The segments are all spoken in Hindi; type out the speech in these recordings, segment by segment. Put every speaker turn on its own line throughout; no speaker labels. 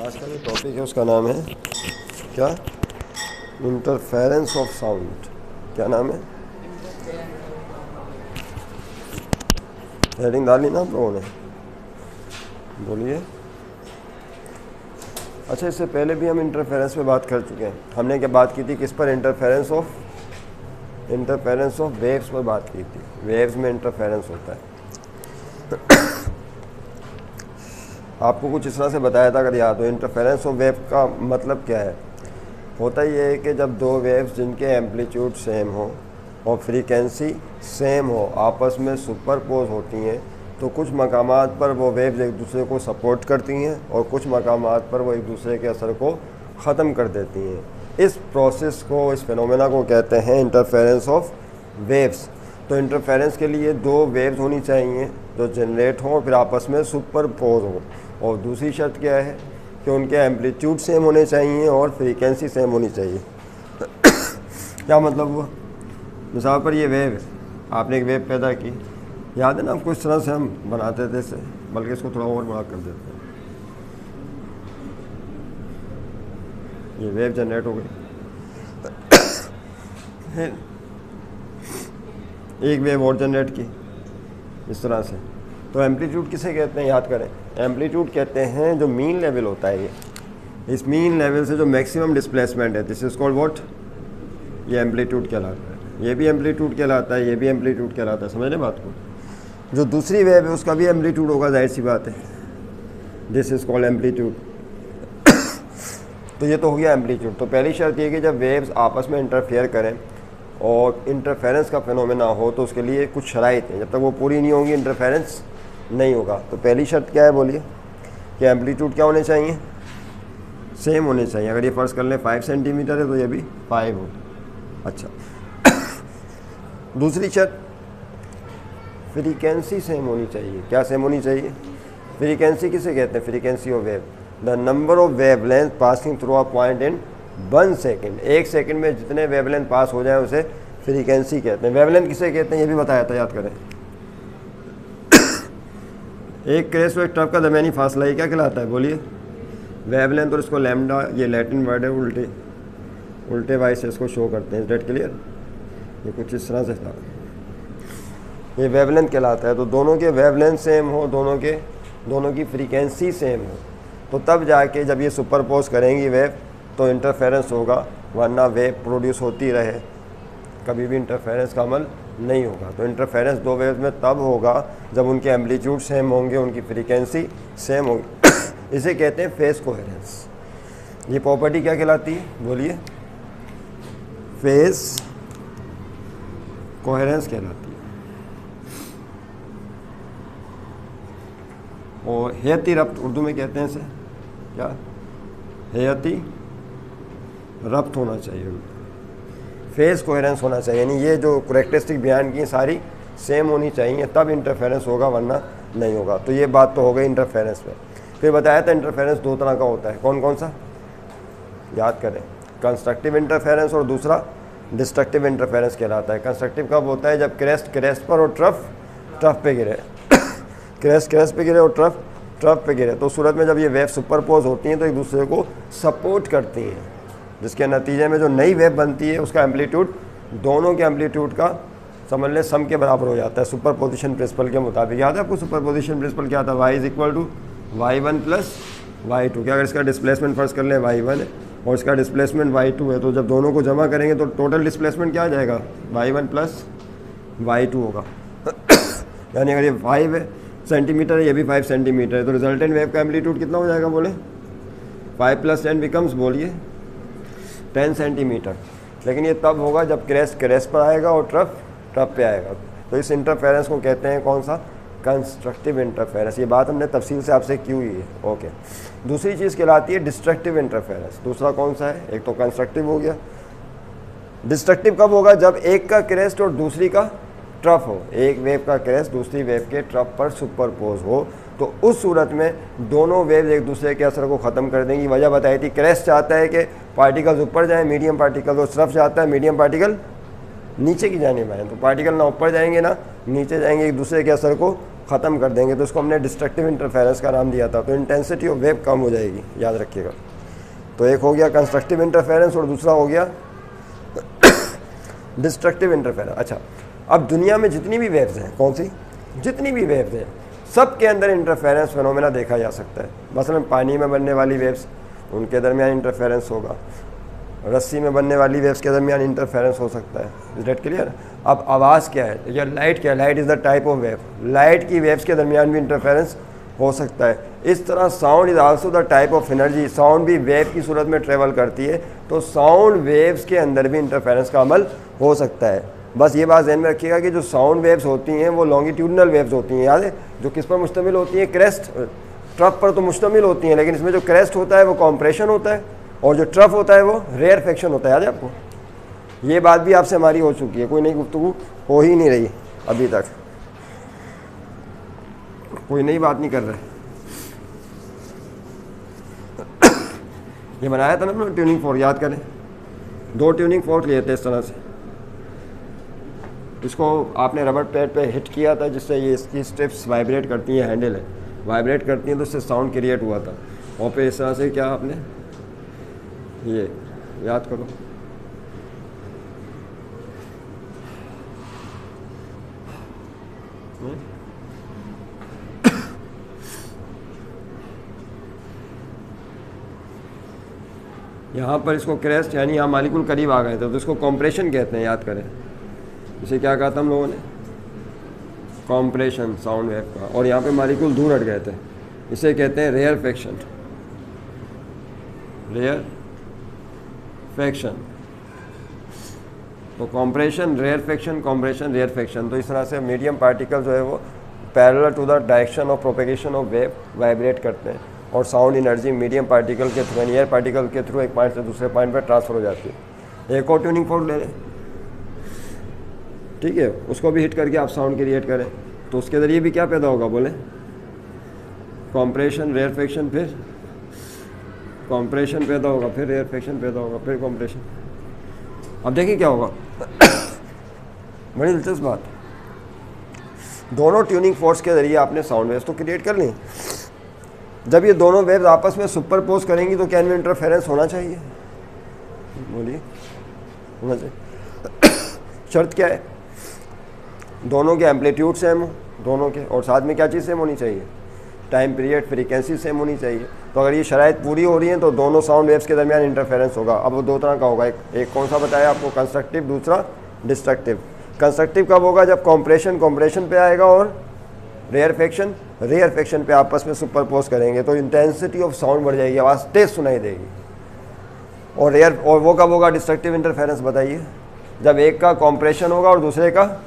आज का जो टॉपिक है उसका नाम है क्या? Interference of sound. क्या नाम है? हेडिंग डाली ना आप लोगों ने? बोलिए। अच्छा, इससे पहले भी हम इंटरफेरेंस पे बात कर चुके हैं। हमने क्या बात की थी? किस पर? इंटरफेरेंस ऑफ वेव्स पर बात की थी। वेव्स में इंटरफेरेंस होता है। आपको कुछ इस तरह से बताया था अगर याद हो। इंटरफेरेंस ऑफ वेव का मतलब क्या है? होता ये है कि जब दो वेव्स जिनके एम्पलीट्यूड सेम हो और फ्रीक्वेंसी सेम हो आपस में सुपरपोज होती हैं तो कुछ मकामात पर वो वेव्स एक दूसरे को सपोर्ट करती हैं और कुछ मकामात पर वो एक दूसरे के असर को ख़त्म कर देती हैं। इस प्रोसेस को, इस फिनोमेना को कहते हैं इंटरफेरेंस ऑफ वेव्स। तो इंटरफेरेंस के लिए दो वेव्स होनी चाहिए जो जनरेट हों और फिर आपस में सुपरपोज हों। और दूसरी शर्त क्या है कि उनके एम्पलीट्यूड सेम होने चाहिए और फ्रीक्वेंसी सेम होनी चाहिए। क्या मतलब हुआ? मिसाल पर ये वेव है, आपने एक वेव पैदा की, याद है ना आपको? इस तरह से हम बनाते थे इसे, बल्कि इसको थोड़ा और बड़ा कर देते हैं। ये वेव जनरेट हो गई। एक वेव और जनरेट की इस तरह से। तो एम्पलीट्यूड किसे कहते हैं? याद करें। एम्पलीट्यूड कहते हैं जो मीन लेवल होता है, ये इस मीन लेवल से जो मैक्सिमम डिस्प्लेसमेंट है, दिस इज कॉल्ड व्हाट? ये एम्पलीट्यूड कहलाता है। ये भी एम्पलीट्यूड कहलाता है, ये भी एम्पलीट्यूड कहलाता है। समझ रहे बात को? जो दूसरी वेव है उसका भी एम्पलीट्यूड होगा, जाहिर सी बात है। This is called amplitude. तो ये तो हो गया एम्पलीट्यूड। तो पहली शर्त ये कि जब वेव्स आपस में इंटरफेयर करें और इंटरफेरेंस का फिनोमेना हो तो उसके लिए कुछ शराइत हैं, जब तक वो पूरी नहीं होंगी इंटरफेरेंस नहीं होगा। तो पहली शर्त क्या है बोलिए? कि एम्पलीट्यूड क्या होने चाहिए? सेम होने चाहिए। अगर ये फ़र्ज़ कर लें 5 सेंटीमीटर है तो ये भी 5 हो। अच्छा। दूसरी शर्त, फ्रीक्वेंसी सेम होनी चाहिए। क्या सेम होनी चाहिए? फ्रीक्वेंसी किसे कहते हैं? Frequency of wave, the number of wavelength passing through a point in 1 second. 1 second में जितने वेवलेंथ पास हो जाए उसे फ्रीक्वेंसी कहते हैं। वेवलेंथ किसे कहते हैं ये भी बताया था, याद करें। एक क्रेस्ट और एक ट्रफ का दरमियानी फासला, ये क्या कहलाता है बोलिए? वेवलेंथ। और इसको लैम्डा, ये लैटिन वर्ड है, उल्टे वाइज से इसको शो करते हैं। Date clear? ये कुछ इस तरह से था, ये वेवलेंथ कहलाता है। तो दोनों के वेवलेंथ सेम हो, दोनों की फ्रीक्वेंसी सेम हो, तो तब जाके जब ये सुपरपोज करेंगी वेव तो इंटरफेरेंस होगा, वरना वेव प्रोड्यूस होती रहे कभी भी इंटरफेरेंस का अमल नहीं होगा। तो इंटरफेरेंस दो वेव्स में तब होगा जब उनके एम्पलीट्यूड सेम होंगे, उनकी फ्रीक्वेंसी सेम होगी। इसे कहते हैं फेज कोहेरेंस। ये प्रॉपर्टी क्या कहलाती है बोलिए? फेज कोहेरेंस कहलाती है। और हेयती रब्त उर्दू में कहते हैं इसे। क्या? हेयती रब्त होना चाहिए, फेज कोहेरेंस होना चाहिए। यानी ये जो करेक्टरिस्टिक बयान की सारी सेम होनी चाहिए, तब इंटरफेरेंस होगा, वरना नहीं होगा। तो ये बात तो हो गई इंटरफेरेंस में। फिर बताया था इंटरफेरेंस दो तरह का होता है। कौन कौन सा? याद करें। कंस्ट्रक्टिव इंटरफेरेंस और दूसरा डिस्ट्रक्टिव इंटरफेरेंस कहलाता है। कंस्ट्रक्टिव कब होता है? जब क्रेस्ट पर और ट्रफ पे गिरे। क्रेस्ट पे गिरे और ट्रफ पे गिरे, तो सूरत में जब ये वेव सुपरपोज होती हैं तो एक दूसरे को सपोर्ट करती हैं, जिसके नतीजे में जो नई वेव बनती है उसका एम्पलीट्यूड दोनों के एम्पलीट्यूड का समझ लें सम के बराबर हो जाता है, सुपरपोजिशन प्रिंसिपल के मुताबिक। याद है आपको सुपरपोजिशन प्रिंसिपल क्या था? y is equal to y1 plus y2। क्या? अगर इसका डिस्प्लेसमेंट फर्स्ट कर लें y1 है और इसका डिस्प्लेसमेंट y2 है, तो जब दोनों को जमा करेंगे तो टोटल डिस्प्लेसमेंट क्या आ जाएगा? y1 प्लस y2 होगा। यानी अगर ये 5 सेंटीमीटर है, ये भी 5 सेंटीमीटर है, तो रिजल्टेंट वेव का एम्पलीट्यूड कितना हो जाएगा बोले? 5 + 10 बिकम्स बोलिए 10 सेंटीमीटर। लेकिन ये तब होगा जब क्रेस्ट पर आएगा और ट्रफ पे आएगा। तो इस इंटरफेरेंस को कहते हैं कौन सा? Constructive interference. ये बात हमने तफसील से आपसे की हुई है। ओके। दूसरी चीज़ कहलाती है डिस्ट्रक्टिव इंटरफेरेंस। दूसरा कौन सा है? एक तो कंस्ट्रक्टिव हो गया। डिस्ट्रक्टिव कब होगा? जब एक का क्रेस्ट और दूसरी का ट्रफ हो। एक वेव का क्रेस्ट दूसरी वेव के ट्रफ पर सुपरपोज हो, तो उस सूरत में दोनों वेव एक दूसरे के असर को ख़त्म कर देंगी। वजह बताई थी, क्रेस्ट चाहता है कि पार्टिकल्स ऊपर जाएं, मीडियम पार्टिकल, और ट्रफ चाहता है मीडियम पार्टिकल नीचे की जाने आए। तो पार्टिकल ना ऊपर जाएंगे ना नीचे जाएंगे, एक दूसरे के असर को ख़त्म कर देंगे, तो उसको हमने डिस्ट्रक्टिव इंटरफेरेंस का नाम दिया था। तो इंटेंसिटी ऑफ वेव कम हो जाएगी, याद रखिएगा। तो एक हो गया कंस्ट्रक्टिव इंटरफेरेंस और दूसरा हो गया डिस्ट्रक्टिव इंटरफेरेंस। अच्छा, अब दुनिया में जितनी भी वेव्स हैं, कौन सी, जितनी भी वेव्स हैं, सब के अंदर इंटरफेरेंस फिनोमेना देखा जा सकता है। मसलन पानी में बनने वाली वेव्स, उनके दरमियान इंटरफेरेंस होगा, रस्सी में बनने वाली वेव्स के दरमियान इंटरफेरेंस हो सकता है। Is that clear? अब आवाज़ क्या है या लाइट क्या है? Light is the type of wave, light की वेव्स के दरमियान भी इंटरफेरेंस हो सकता है। इस तरह sound is also the type of energy, sound भी वेव की सूरत में ट्रेवल करती है, तो साउंड वेव्स के अंदर भी इंटरफेरेंस का अमल हो सकता है। बस ये बात ध्यान में रखिएगा कि जो साउंड वेव्स होती हैं वो लॉन्गिट्यूडनल वेव्स होती हैं, याद है, जो किस पर मुश्तमिल होती हैं, क्रेस्ट ट्रफ पर तो मुश्तमिल होती हैं, लेकिन इसमें जो क्रेस्ट होता है वो कॉम्प्रेशन होता है और जो ट्रफ होता है वो रेयरफेक्शन होता है। याद है आपको? ये बात भी आपसे हमारी हो चुकी है, कोई नई गुफ्तगू हो ही नहीं रही अभी तक, कोई नई बात नहीं कर रहे। ये बनाया था ना हमने ट्यूनिंग फोर्क, याद करें, 2 ट्यूनिंग फोर्क लिए थे इस तरह से। इसको आपने रबर पैड पे हिट किया था जिससे ये इसकी स्ट्रिप्स वाइब्रेट करती हैं, हैंडल है वाइब्रेट करती हैं, तो इससे साउंड क्रिएट हुआ था। और फिर इस तरह से क्या आपने ये याद करो, यहाँ पर इसको क्रेस्ट यानी यहाँ मालिकुल करीब आ गए थे, तो इसको कॉम्प्रेशन कहते हैं, याद करें। इसे क्या कहा था हम लोगों ने? कॉम्प्रेशन साउंड वेव का। और यहाँ पे मालिकुल दूर हट गए थे, इसे कहते हैं रेयरफेक्शन, रेयरफेक्शन। तो कॉम्प्रेशन, रेयरफेक्शन, कॉम्प्रेशन, रेयरफेक्शन। तो इस तरह से मीडियम पार्टिकल जो है वो parallel to the direction of propagation of wave vibrate करते हैं और साउंड एनर्जी मीडियम पार्टिकल के थ्रू, एयर पार्टिकल के थ्रू एक पॉइंट से दूसरे पॉइंट पर ट्रांसफर हो जाती है। एक और ट्यूनिंग फोर्क ले लें, ठीक है, उसको भी हिट करके आप साउंड क्रिएट करें, तो उसके ज़रिए भी क्या पैदा होगा, बोले? कॉम्प्रेशन, रेयरफेक्शन, फिर कॉम्प्रेशन पैदा होगा, फिर रेयरफेक्शन पैदा होगा, फिर कॉम्प्रेशन। अब देखिए क्या होगा बड़ी दिलचस्प बात, दोनों ट्यूनिंग फोर्स के ज़रिए आपने साउंड वेव्स तो क्रिएट कर ली। जब ये दोनों वेव्स आपस में सुपरपोज करेंगी तो क्या इनमें इंटरफेरेंस होना चाहिए? बोलिए, होना चाहिए। शर्त क्या है? दोनों के एम्पलीट्यूड सेम हो, दोनों के, और साथ में क्या चीज़ सेम होनी चाहिए? टाइम पीरियड, फ्रीक्वेंसी सेम होनी चाहिए। तो अगर ये शराइत पूरी हो रही है तो दोनों साउंड वेव्स के दरमियान इंटरफेरेंस होगा। अब वो 2 तरह का होगा, एक कौन सा बताया आपको? कंस्ट्रक्टिव, दूसरा डिस्ट्रक्टिव। कंस्ट्रक्टिव कब होगा? जब कॉम्प्रेशन पे आएगा और रेयरफेक्शन पे आपस में सुपरपोज करेंगे, तो इंटेंसिटी ऑफ साउंड बढ़ जाएगी, आवाज़ तेज सुनाई देगी। और वो कब होगा डिस्ट्रक्टिव इंटरफेरेंस? बताइए, जब एक का कॉम्प्रेशन होगा और दूसरे का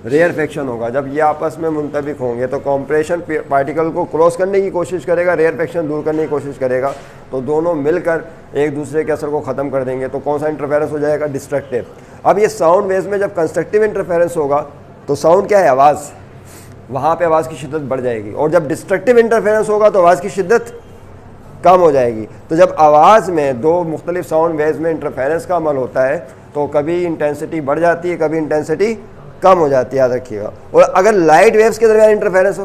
रेयरफेक्शन होगा। जब ये आपस में मुंतबिक होंगे तो कॉम्प्रेशन पार्टिकल को क्रॉस करने की कोशिश करेगा, रेयरफेक्शन दूर करने की कोशिश करेगा, तो दोनों मिलकर एक दूसरे के असर को ख़त्म कर देंगे। तो कौन सा इंटरफेरेंस हो जाएगा? डिस्ट्रक्टिव। अब ये साउंड वेव्स में जब कंस्ट्रक्टिव इंटरफेरेंस होगा तो साउंड क्या है? आवाज़, वहाँ पे आवाज़ की शिद्दत बढ़ जाएगी। और जब डिस्ट्रक्टिव इंटरफेरेंस होगा तो आवाज़ की शिद्दत कम हो जाएगी। तो जब आवाज़ में 2 मुख्तलिफ साउंड वेव्स में इंटरफेरेंस का अमल होता है तो कभी इंटेंसिटी बढ़ जाती है, कभी इंटेंसिटी कम हो जाती है, याद रखिएगा। और अगर लाइट वेव्स के दरमियान इंटरफेरेंस हो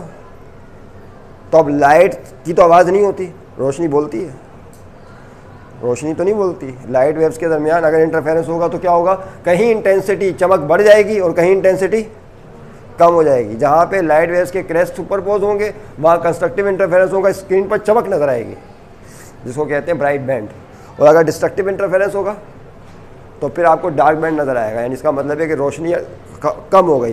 तो अब लाइट की तो आवाज़ नहीं होती, रोशनी बोलती है, रोशनी तो नहीं बोलती। लाइट वेव्स के दरमियान अगर इंटरफेरेंस होगा तो क्या होगा? कहीं इंटेंसिटी चमक बढ़ जाएगी और कहीं इंटेंसिटी कम हो जाएगी। जहाँ पे लाइट वेव्स के क्रेस्ट सुपरपोज होंगे वहाँ कंस्ट्रक्टिव इंटरफेरेंस होगा, स्क्रीन पर चमक नजर आएगी, जिसको कहते हैं ब्राइट बैंड। और अगर डिस्ट्रक्टिव इंटरफेरेंस होगा तो फिर आपको डार्क बैंड नज़र आएगा, यानी इसका मतलब है कि रोशनी कम हो गई,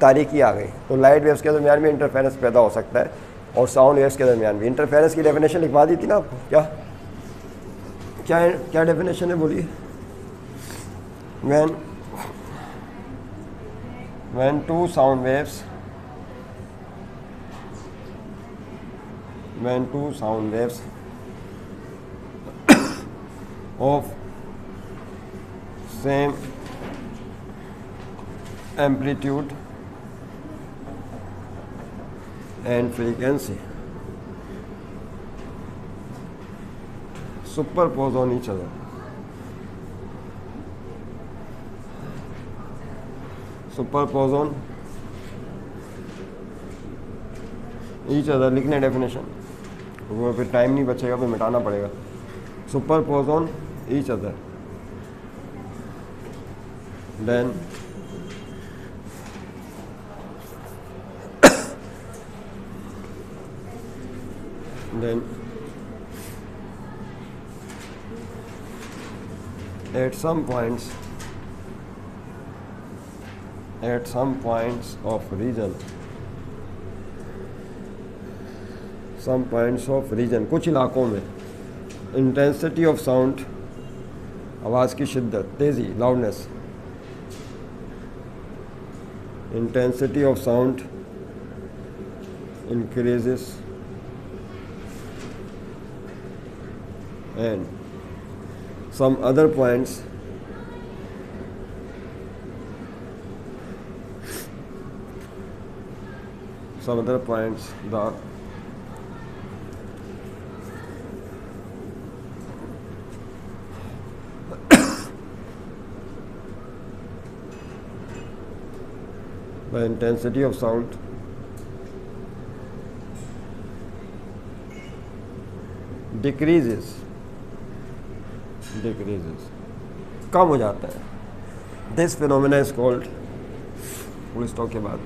तारीकी आ गई। तो लाइट वेव्स के दरमियान भी इंटरफेरेंस पैदा हो सकता है और साउंड वेव्स के दरमियान भी। इंटरफेरेंस की डेफिनेशन लिखवा दी थी ना आपको, क्या क्या है, क्या डेफिनेशन है बोलिए? when two sound waves of same amplitude and frequency superpose on each other, each other लिखने डेफिनेशन, वो फिर टाइम नहीं बचेगा, फिर मिटाना पड़ेगा। Superpose on each other, then at some points of region, कुछ इलाकों में इंटेंसिटी ऑफ साउंड, आवाज़ की शिद्दत, तेज़ी, loudness, intensity of sound increases and some other points the intensity of sound decreases, कम हो जाता है। This phenomena is called, full stop के बाद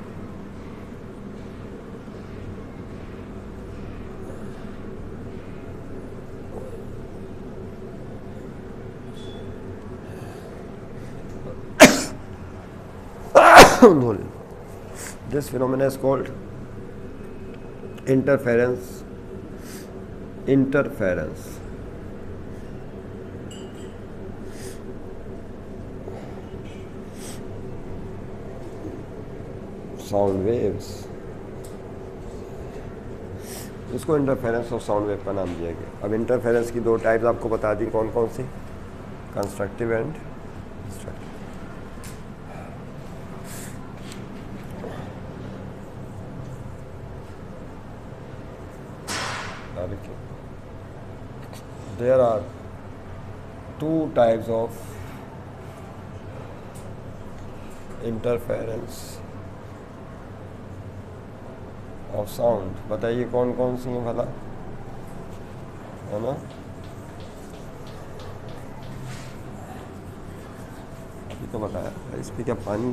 this phenomena is called interference sound waves, इसको इंटरफेरेंस ऑफ साउंड वेव का नाम दिया गया। अब इंटरफेरेंस की दो टाइप्स आपको बता दी, कौन कौन सी, constructive and destructive. There are two types of interference of sound, बताइए कौन कौन सी हैं भला, है ना? अभी तो बताया, इस पे क्या पानी,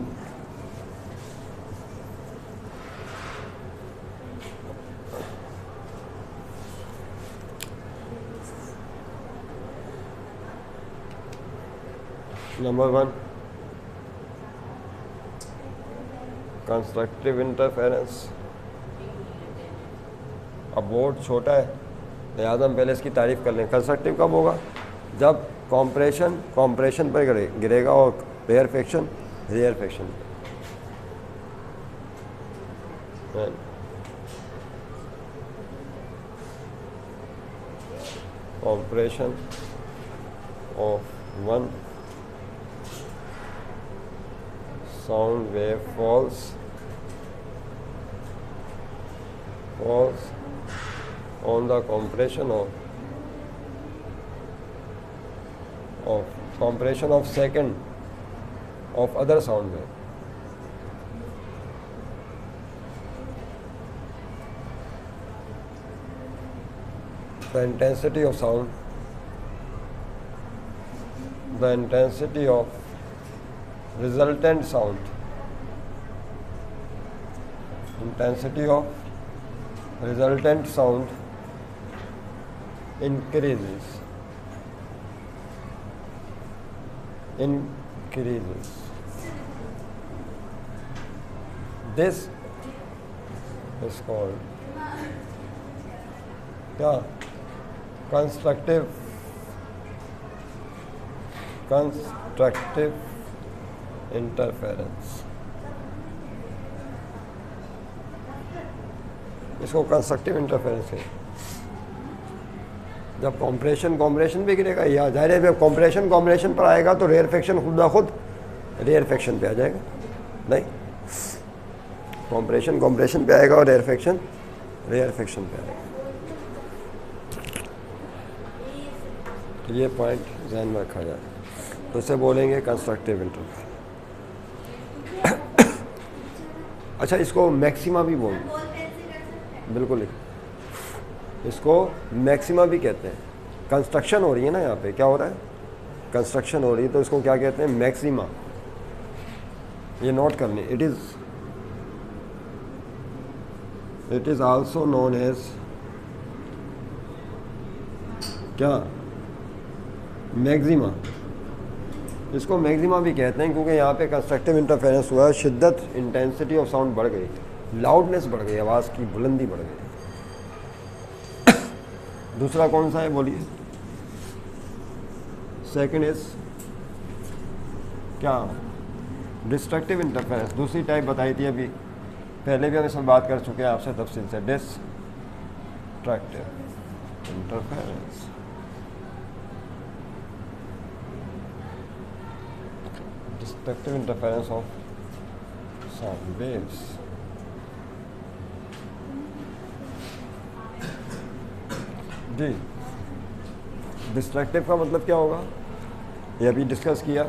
नंबर 1 कंस्ट्रक्टिव इंटरफेरेंस। अब बोर्ड छोटा है लिहाजा हम पहले इसकी तारीफ कर लें। कंस्ट्रक्टिव कब होगा, जब कॉम्प्रेशन पर गिरेगा और rarefaction compression of one sound wave falls on the compression of second of other sound wave. The intensity of resultant sound increases. This is called क्या, constructive इंटरफेरेंस। इसको कंस्ट्रक्टिव इंटरफेरेंस है। जब कॉम्प्रेशन पे गिरेगा, या जाहिर है जब कॉम्प्रेशन पर आएगा तो रेयरफेक्शन खुद ब खुद रेयरफेक्शन पे आ जाएगा। नहीं, कॉम्प्रेशन पे आएगा और रेयरफेक्शन पे आएगा। तो ये पॉइंट ध्यान में रखा जाए, तो इसे बोलेंगे कंस्ट्रक्टिव इंटरफेरेंस। अच्छा, इसको मैक्सिमा भी बोलते हैं। बिल्कुल इसको मैक्सिमा भी कहते हैं। कंस्ट्रक्शन हो रही है ना, यहाँ पे क्या हो रहा है, कंस्ट्रक्शन हो रही है, तो इसको क्या कहते हैं, मैक्सिमा। ये नोट करनी, it is also known as क्या, मैक्सिमा। इसको मैक्सिमा भी कहते हैं क्योंकि यहाँ पे कंस्ट्रक्टिव इंटरफेरेंस हुआ है, शिद्दत इंटेंसिटी ऑफ साउंड बढ़ गई, लाउडनेस बढ़ गई, आवाज़ की बुलंदी बढ़ गई। दूसरा कौन सा है बोलिए, सेकंड इज क्या, डिस्ट्रक्टिव इंटरफेरेंस। दूसरी टाइप बताई थी अभी, पहले भी हम इसमें बात कर चुके हैं आपसे तफसील से, destructive interference. Destructive interference of sound waves. जी, डिस्ट्रक्टिव का मतलब क्या होगा, ये अभी डिस्कस किया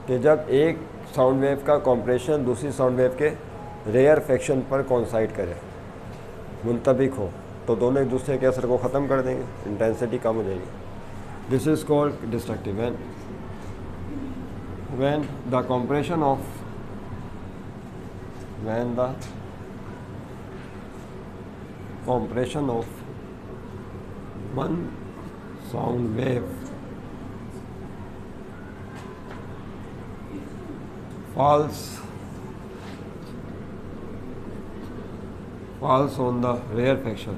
कि जब एक साउंड वेव का कॉम्प्रेशन दूसरी साउंड वेव के रेयर फ्रैक्शन पर कोइंसाइड करे, मुंतबिक हो, तो दोनों एक दूसरे के असर को ख़त्म कर देंगे, इंटेंसिटी कम हो जाएगी। This is called destructive. when the compression of one sound wave falls on the rear fraction,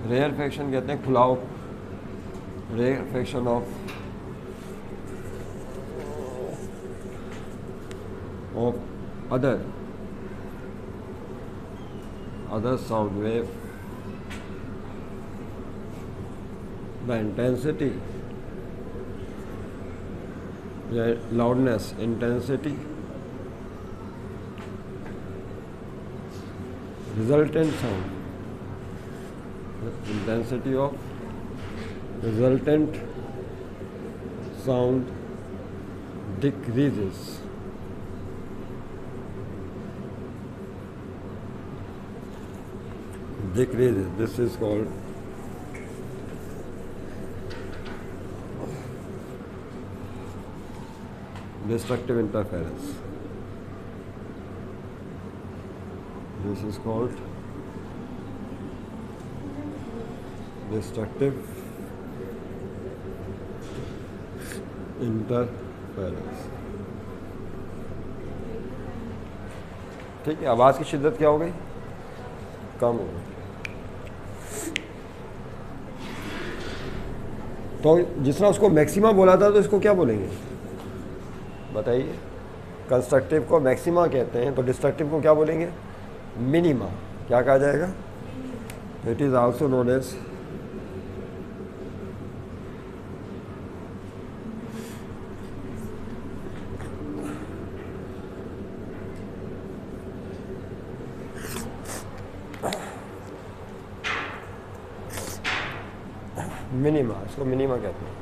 rarefaction कहते हैं खुलाव, rarefaction of other sound wave, the intensity, loudness, intensity, resultant sound, intensity of resultant sound decreases. This is called destructive interference. This is called destructive interference. ठीक है, आवाज़ की शिद्दत क्या हो गई, कम हो गई। तो जिसने उसको मैक्सिमा बोला था तो इसको क्या बोलेंगे बताइए, कंस्ट्रक्टिव को मैक्सिमा कहते हैं, तो डिस्ट्रक्टिव को क्या बोलेंगे, मिनिमा। क्या कहा जाएगा, it is also known as minima, इसको मिनिमा कहते हैं।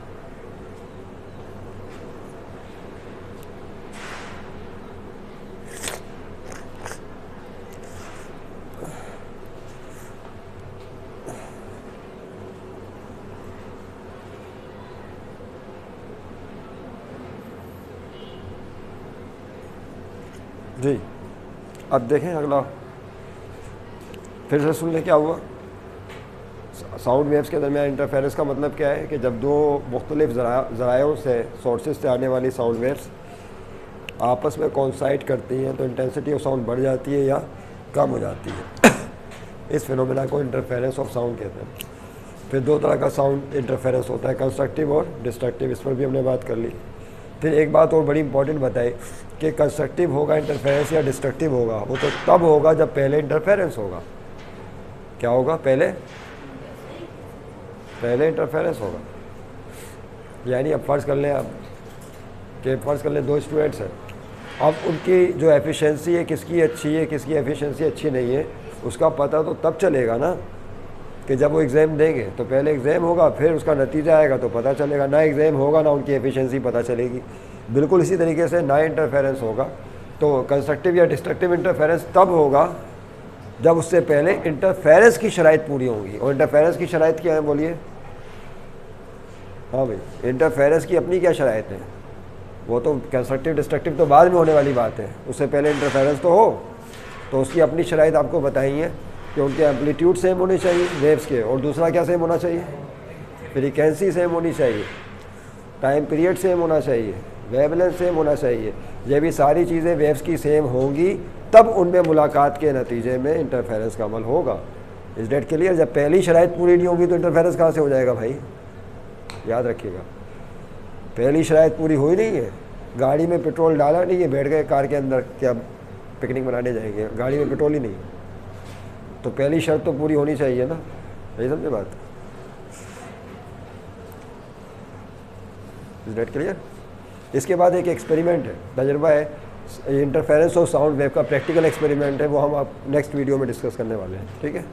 जी, अब देखें अगला, फिर से सुन ले क्या हुआ। साउंड वेव्स के दरमियान इंटरफेरेंस का मतलब क्या है कि जब दो मुख्तलिफ ज़रायों से, सोर्सेज से आने वाली साउंड वेव्स आपस में कोइंसाइड करती हैं तो इंटेंसिटी ऑफ साउंड बढ़ जाती है या कम हो जाती है। इस फिनोमेना को इंटरफेरेंस ऑफ साउंड कहते हैं। फिर दो तरह का साउंड इंटरफेरेंस होता है, कंस्ट्रक्टिव और डिस्ट्रक्टिव, इस पर भी हमने बात कर ली। फिर एक बात और बड़ी इंपॉर्टेंट बताई कि कंस्ट्रक्टिव होगा इंटरफेरेंस या डिस्ट्रक्टिव होगा, वो तो तब होगा जब पहले इंटरफेरेंस होगा। क्या होगा, पहले इंटरफेरेंस होगा। यानी अब फ़र्ज़ कर लें दो स्टूडेंट्स हैं, अब उनकी जो एफिशिएंसी है किसकी अच्छी है, किसकी एफिशिएंसी अच्छी नहीं है, उसका पता तो तब चलेगा ना कि जब वो एग्ज़ाम देंगे। तो पहले एग्ज़ाम होगा, फिर उसका नतीजा आएगा तो पता चलेगा। ना एग्ज़ाम होगा ना उनकी एफिशिएंसी पता चलेगी। बिल्कुल इसी तरीके से ना इंटरफेरेंस होगा तो कंस्ट्रक्टिव या डिस्ट्रक्टिव इंटरफेरेंस तब होगा जब उससे पहले इंटरफेरेंस की शराइत पूरी होंगी। और इंटरफेरेंस की शराइत क्या है बोलिए? हाँ भाई, इंटरफेरेंस की अपनी क्या शराइत है? वो तो कंस्ट्रक्टिव डिस्ट्रक्टिव तो बाद में होने वाली बात है, उससे पहले इंटरफेरेंस तो हो। तो उसकी अपनी शराइत आपको बताई है कि उनके एम्पलीट्यूड सेम होने चाहिए वेव्स के, और दूसरा क्या सेम होना चाहिए? फ्रीक्वेंसी सेम होनी चाहिए, टाइम पीरियड सेम होना चाहिए, वेवलेंथ सेम होना चाहिए। ये भी सारी चीज़ें वेव्स की सेम होंगी, तब उनमें मुलाकात के नतीजे में इंटरफेरेंस का अमल होगा। इस डेट क्लियर? जब पहली शराइत पूरी नहीं होगी तो इंटरफेरेंस कहाँ से हो जाएगा भाई? याद रखिएगा, पहली शराइत पूरी हुई नहीं है, गाड़ी में पेट्रोल डाला नहीं है, बैठ गए कार के अंदर, क्या पिकनिक मनाने जाएंगे? गाड़ी में पेट्रोल ही नहीं, तो पहली शर्त तो पूरी होनी चाहिए ना। यही समझे बात? Is that clear? इसके बाद एक एक्सपेरिमेंट है, तजर्बा है, इंटरफेरेंस ऑफ साउंड वेव का प्रैक्टिकल एक्सपेरिमेंट है, वो हम आप नेक्स्ट वीडियो में डिस्कस करने वाले हैं। ठीक है।